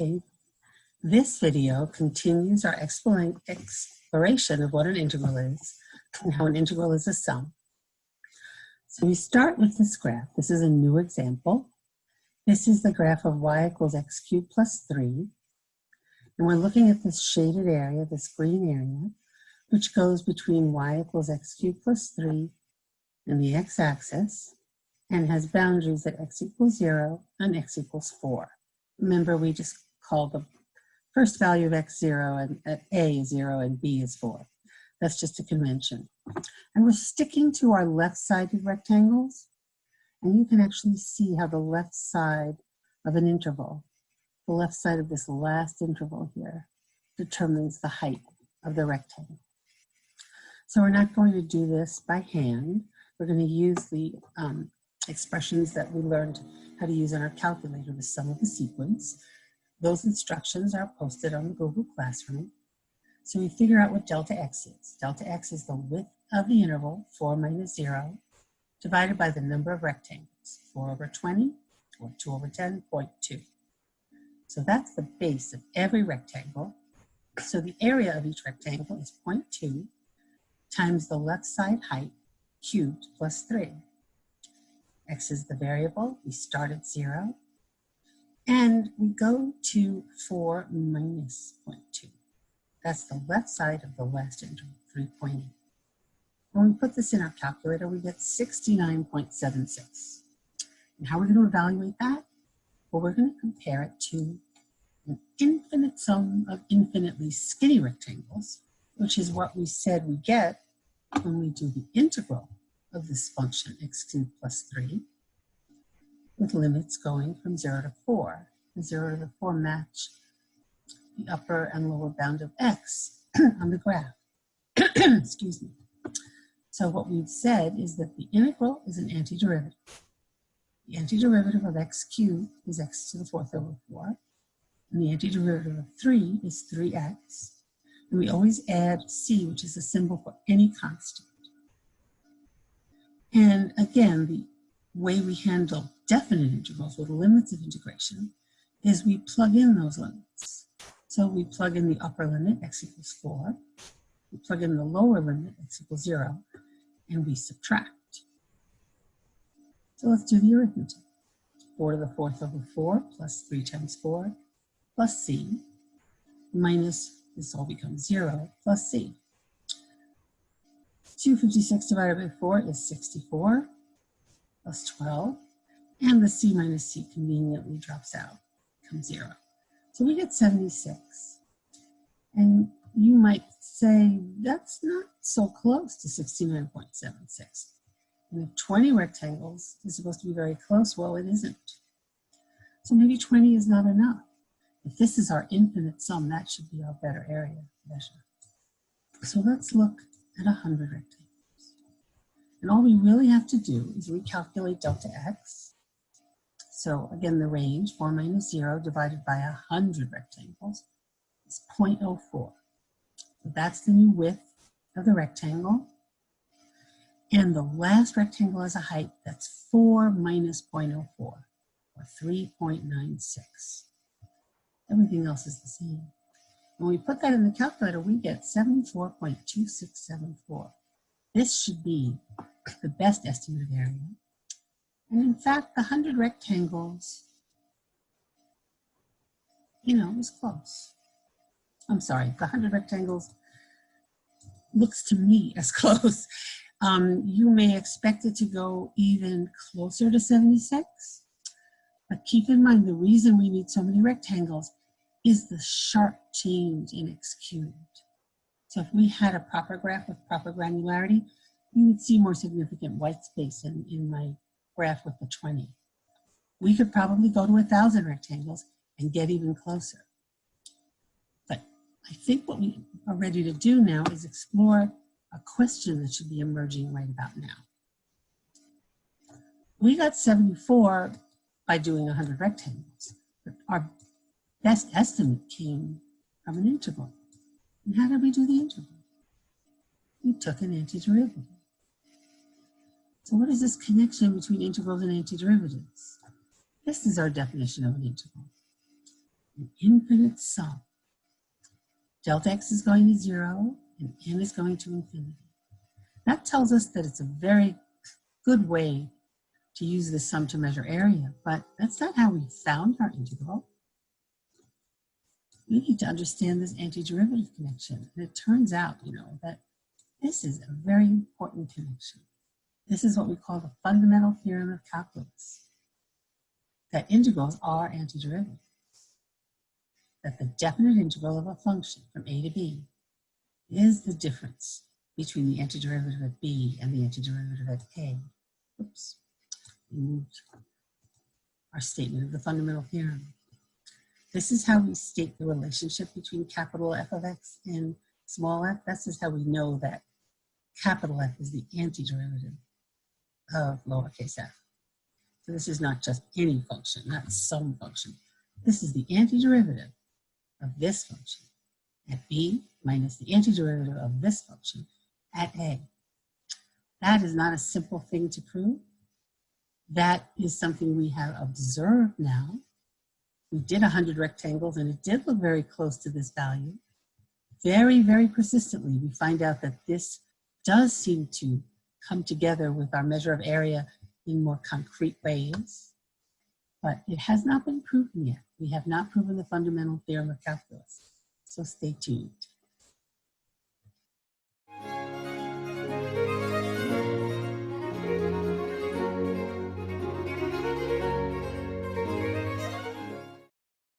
Okay, this video continues our exploration of what an integral is and how an integral is a sum. So we start with this graph. This is a new example. This is the graph of y equals x cubed plus 3. And we're looking at this shaded area, this green area, which goes between y equals x cubed plus 3 and the x-axis, and has boundaries at x equals 0 and x equals 4. Remember, we just call the first value of x 0 and a is 0 and b is 4. That's just a convention. And we're sticking to our left-sided rectangles, and you can actually see how the left side of an interval, the left side of this last interval here, determines the height of the rectangle. So we're not going to do this by hand. We're going to use the expressions that we learned how to use in our calculator, the sum of the sequence. Those instructions are posted on the Google Classroom. So we figure out what delta x is. Delta x is the width of the interval, 4 minus 0, divided by the number of rectangles, 4 over 20, or 2 over 10.2. So that's the base of every rectangle. So the area of each rectangle is 0.2 times the left side height cubed plus 3. X is the variable. We start at 0. And we go to 4 minus 0.2. That's the left side of the last interval, 3.8. When we put this in our calculator, we get 69.76. And how are we going to evaluate that? Well, we're going to compare it to an infinite sum of infinitely skinny rectangles, which is what we said we get when we do the integral of this function, x cubed plus 3, with limits going from 0 to 4. The 0 to the 4 match the upper and lower bound of x on the graph. Excuse me. So what we've said is that the integral is an antiderivative. The antiderivative of x cubed is x to the 4th over 4. And the antiderivative of 3 is 3x. And we always add c, which is a symbol for any constant. And again, the way we handle definite integrals with limits of integration is we plug in those limits. So we plug in the upper limit, x equals 4. We plug in the lower limit, x equals 0, and we subtract. So let's do the arithmetic. 4 to the 4th over 4 plus 3 times 4 plus c minus, this all becomes 0, plus c. 256 divided by 4 is 64 plus 12, and the c minus c conveniently drops out, becomes 0. So we get 76. And you might say, that's not so close to 69.76. And if 20 rectangles is supposed to be very close, well, it isn't. So maybe 20 is not enough. If this is our infinite sum, that should be our better area measure. So let's look at 100 rectangles. And all we really have to do is recalculate delta x. So again, the range, 4 minus 0 divided by 100 rectangles, is 0.04. So that's the new width of the rectangle. And the last rectangle has a height that's 4 minus 0.04, or 3.96. Everything else is the same. When we put that in the calculator, we get 74.2674. This should be the best estimate of area. And in fact, the 100 rectangles, is close. I'm sorry, the 100 rectangles looks to me as close. You may expect it to go even closer to 76, but keep in mind the reason we need so many rectangles is the sharp change in x cubed. So if we had a proper graph with proper granularity, you would see more significant white space in my graph with the 20. We could probably go to 1,000 rectangles and get even closer. But I think what we are ready to do now is explore a question that should be emerging right about now. We got 74 by doing 100 rectangles, but our best estimate came from an integral. And how did we do the integral? We took an antiderivative. So what is this connection between integrals and antiderivatives? This is our definition of an integral. an infinite sum. Delta x is going to 0 and n is going to infinity. That tells us that it's a very good way to use this sum to measure area, but that's not how we found our integral. We need to understand this antiderivative connection. And it turns out, that this is a very important connection. This is what we call the fundamental theorem of calculus, that integrals are antiderivatives, that the definite integral of a function from a to b is the difference between the antiderivative at b and the antiderivative at a. Oops, we moved our statement of the fundamental theorem. This is how we state the relationship between capital F of x and small f. This is how we know that capital F is the antiderivative of lowercase f. So this is not just any function, not some function. This is the antiderivative of this function at b minus the antiderivative of this function at a. That is not a simple thing to prove. That is something we have observed now. We did 100 rectangles and it did look very close to this value. Very, very persistently, we find out that this does seem to come together with our measure of area in more concrete ways, but it has not been proven yet. We have not proven the fundamental theorem of calculus, so stay tuned.